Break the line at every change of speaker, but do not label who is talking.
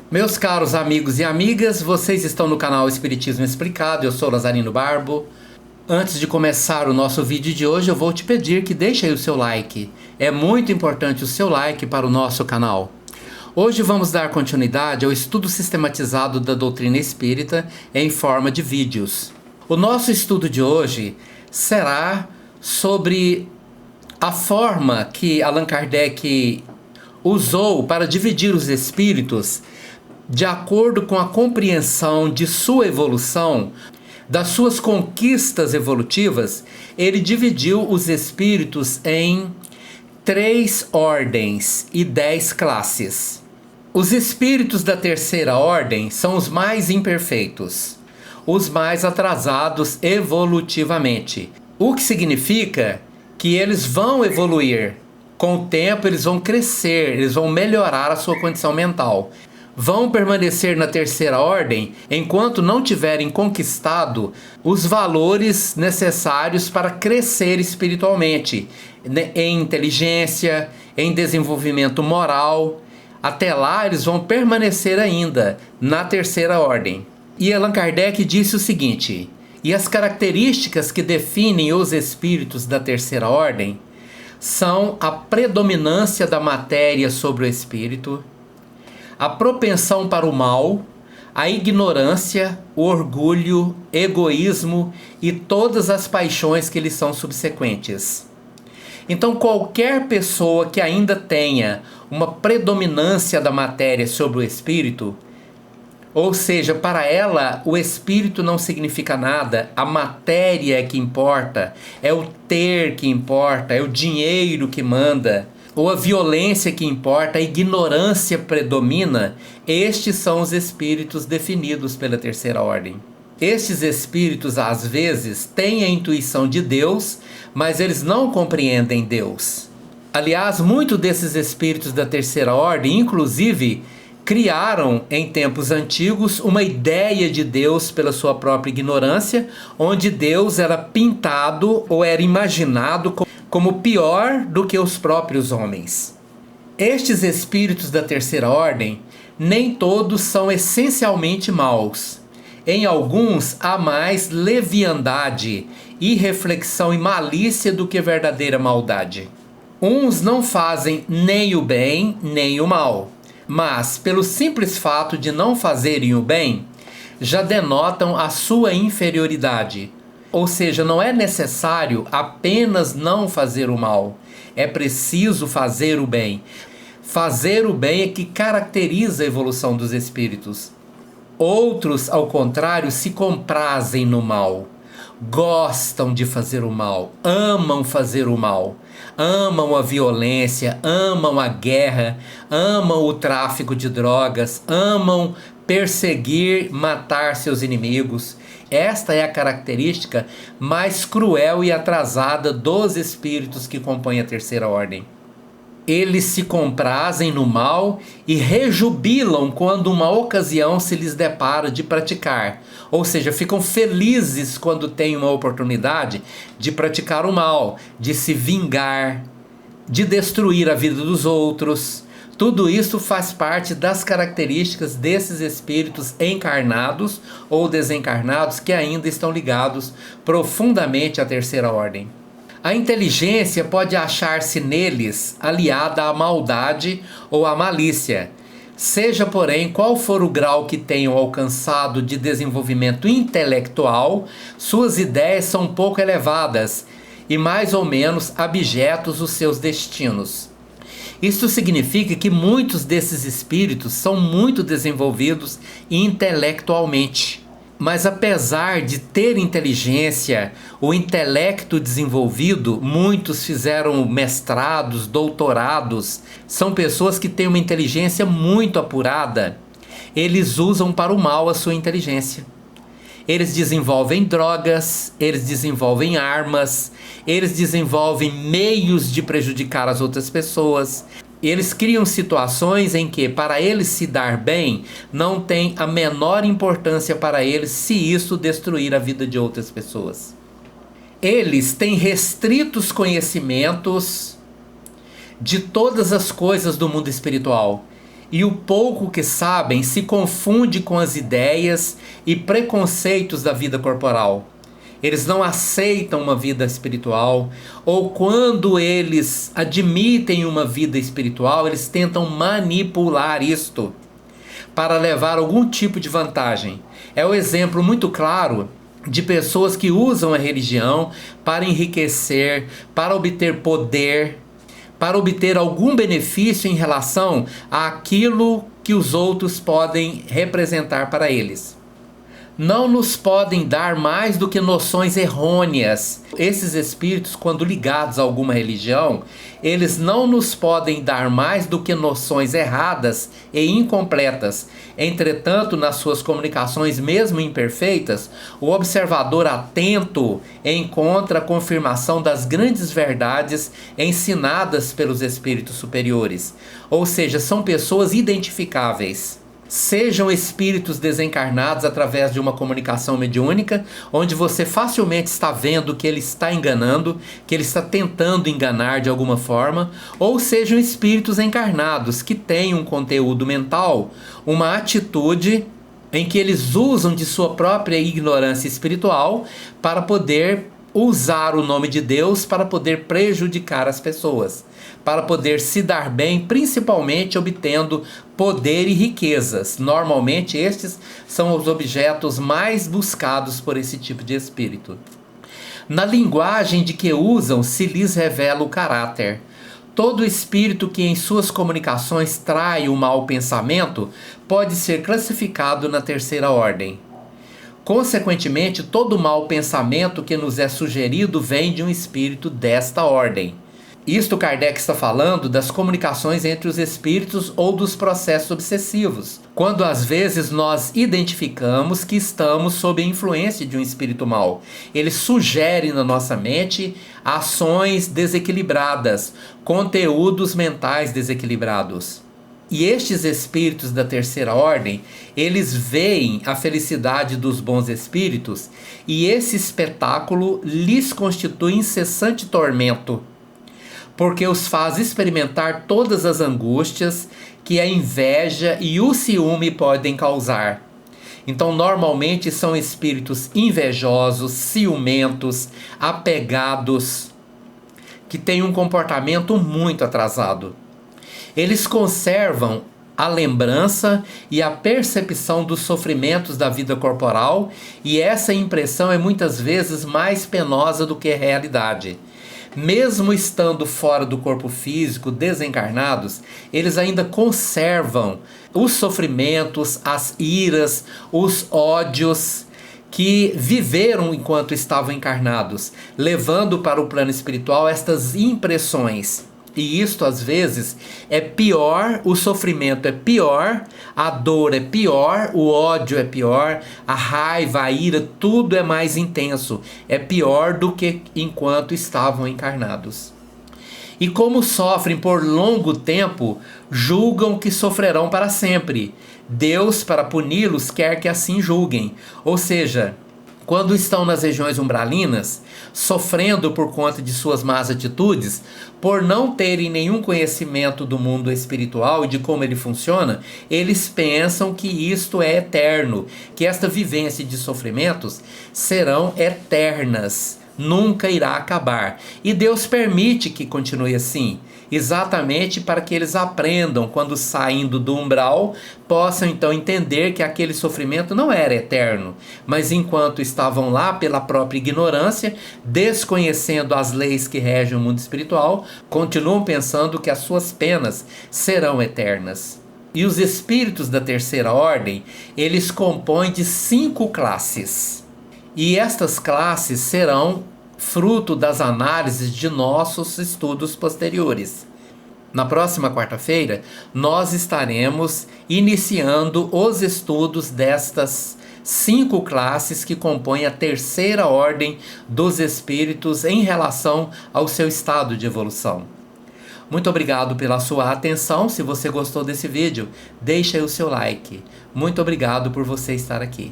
Meus caros amigos e amigas, vocês estão no canal Espiritismo Explicado, eu sou Lazarino Barbo. Antes de começar o nosso vídeo de hoje, eu vou te pedir que deixe aí o seu like. É muito importante o seu like para o nosso canal. Hoje vamos dar continuidade ao estudo sistematizado da doutrina espírita em forma de vídeos. O nosso estudo de hoje será sobre a forma que Allan Kardec usou para dividir os espíritos de acordo com a compreensão de sua evolução, das suas conquistas evolutivas. Ele dividiu os espíritos em 3 ordens e 10 classes. Os espíritos da terceira ordem são os mais imperfeitos, os mais atrasados evolutivamente, o que significa que eles vão evoluir. Com o tempo eles vão crescer, eles vão melhorar a sua condição mental. Vão permanecer na terceira ordem enquanto não tiverem conquistado os valores necessários para crescer espiritualmente, em inteligência, em desenvolvimento moral. Até lá eles vão permanecer ainda na terceira ordem. E Allan Kardec disse o seguinte: e as características que definem os espíritos da terceira ordem são a predominância da matéria sobre o espírito, a propensão para o mal, a ignorância, o orgulho, egoísmo e todas as paixões que lhes são subsequentes. Então, qualquer pessoa que ainda tenha uma predominância da matéria sobre o espírito, ou seja, para ela o espírito não significa nada, a matéria é que importa, é o ter que importa, é o dinheiro que manda, ou a violência que importa, a ignorância predomina, estes são os espíritos definidos pela terceira ordem. Estes espíritos, às vezes, têm a intuição de Deus, mas eles não compreendem Deus. Aliás, muitos desses espíritos da terceira ordem, inclusive, criaram em tempos antigos uma ideia de Deus pela sua própria ignorância, onde Deus era pintado ou era imaginado como pior do que os próprios homens. Estes espíritos da terceira ordem, nem todos são essencialmente maus. Em alguns há mais leviandade, irreflexão e malícia do que verdadeira maldade. Uns não fazem nem o bem nem o mal, mas pelo simples fato de não fazerem o bem, já denotam a sua inferioridade. Ou seja, não é necessário apenas não fazer o mal, é preciso fazer o bem. Fazer o bem é que caracteriza a evolução dos espíritos. Outros, ao contrário, se comprazem no mal, gostam de fazer o mal, amam fazer o mal, amam a violência, amam a guerra, amam o tráfico de drogas, amam perseguir, matar seus inimigos. Esta é a característica mais cruel e atrasada dos espíritos que compõem a terceira ordem. Eles se comprazem no mal e rejubilam quando uma ocasião se lhes depara de praticar. Ou seja, ficam felizes quando têm uma oportunidade de praticar o mal, de se vingar, de destruir a vida dos outros. Tudo isso faz parte das características desses espíritos encarnados ou desencarnados que ainda estão ligados profundamente à terceira ordem. A inteligência pode achar-se neles aliada à maldade ou à malícia. Seja, porém, qual for o grau que tenham alcançado de desenvolvimento intelectual, suas ideias são pouco elevadas e mais ou menos abjetos os seus destinos. Isto significa que muitos desses espíritos são muito desenvolvidos intelectualmente. Mas apesar de ter inteligência, o intelecto desenvolvido, muitos fizeram mestrados, doutorados, são pessoas que têm uma inteligência muito apurada. Eles usam para o mal a sua inteligência. Eles desenvolvem drogas, eles desenvolvem armas, eles desenvolvem meios de prejudicar as outras pessoas. Eles criam situações em que, para eles se dar bem, não tem a menor importância para eles se isso destruir a vida de outras pessoas. Eles têm restritos conhecimentos de todas as coisas do mundo espiritual. E o pouco que sabem se confunde com as ideias e preconceitos da vida corporal. Eles não aceitam uma vida espiritual, ou quando eles admitem uma vida espiritual, eles tentam manipular isto para levar algum tipo de vantagem. É o exemplo muito claro de pessoas que usam a religião para enriquecer, para obter poder, para obter algum benefício em relação àquilo que os outros podem representar para eles. Não nos podem dar mais do que noções errôneas. Esses espíritos, quando ligados a alguma religião, eles não nos podem dar mais do que noções erradas e incompletas. Entretanto, nas suas comunicações, mesmo imperfeitas, o observador atento encontra a confirmação das grandes verdades ensinadas pelos espíritos superiores. Ou seja, são pessoas identificáveis. Sejam espíritos desencarnados através de uma comunicação mediúnica, onde você facilmente está vendo que ele está enganando, que ele está tentando enganar de alguma forma, ou sejam espíritos encarnados que têm um conteúdo mental, uma atitude em que eles usam de sua própria ignorância espiritual para poder usar o nome de Deus para poder prejudicar as pessoas, para poder se dar bem, principalmente obtendo poder e riquezas. Normalmente estes são os objetos mais buscados por esse tipo de espírito. Na linguagem de que usam se lhes revela o caráter. Todo espírito que em suas comunicações trai o mau pensamento pode ser classificado na terceira ordem. Consequentemente, todo mau pensamento que nos é sugerido vem de um espírito desta ordem. Isto Kardec está falando das comunicações entre os espíritos ou dos processos obsessivos, quando às vezes nós identificamos que estamos sob a influência de um espírito mau. Ele sugere na nossa mente ações desequilibradas, conteúdos mentais desequilibrados. E estes espíritos da terceira ordem, eles veem a felicidade dos bons espíritos e esse espetáculo lhes constitui incessante tormento, porque os faz experimentar todas as angústias que a inveja e o ciúme podem causar. Então, normalmente são espíritos invejosos, ciumentos, apegados, que têm um comportamento muito atrasado. Eles conservam a lembrança e a percepção dos sofrimentos da vida corporal, e essa impressão é muitas vezes mais penosa do que a realidade. Mesmo estando fora do corpo físico, desencarnados, eles ainda conservam os sofrimentos, as iras, os ódios que viveram enquanto estavam encarnados, levando para o plano espiritual estas impressões. E isto às vezes é pior, o sofrimento é pior, a dor é pior, o ódio é pior, a raiva, a ira, tudo é mais intenso. É pior do que enquanto estavam encarnados. E como sofrem por longo tempo, julgam que sofrerão para sempre. Deus, para puni-los, quer que assim julguem. Ou seja, quando estão nas regiões umbralinas, sofrendo por conta de suas más atitudes, por não terem nenhum conhecimento do mundo espiritual e de como ele funciona, eles pensam que isto é eterno, que esta vivência de sofrimentos serão eternas, nunca irá acabar. E Deus permite que continue assim, exatamente para que eles aprendam, quando saindo do umbral, possam então entender que aquele sofrimento não era eterno, mas enquanto estavam lá pela própria ignorância, desconhecendo as leis que regem o mundo espiritual, continuam pensando que as suas penas serão eternas. E os espíritos da terceira ordem, eles compõem de 5 classes. E estas classes serão fruto das análises de nossos estudos posteriores. Na próxima quarta-feira, nós estaremos iniciando os estudos destas 5 classes que compõem a terceira ordem dos espíritos em relação ao seu estado de evolução. Muito obrigado pela sua atenção. Se você gostou desse vídeo, deixe aí o seu like. Muito obrigado por você estar aqui.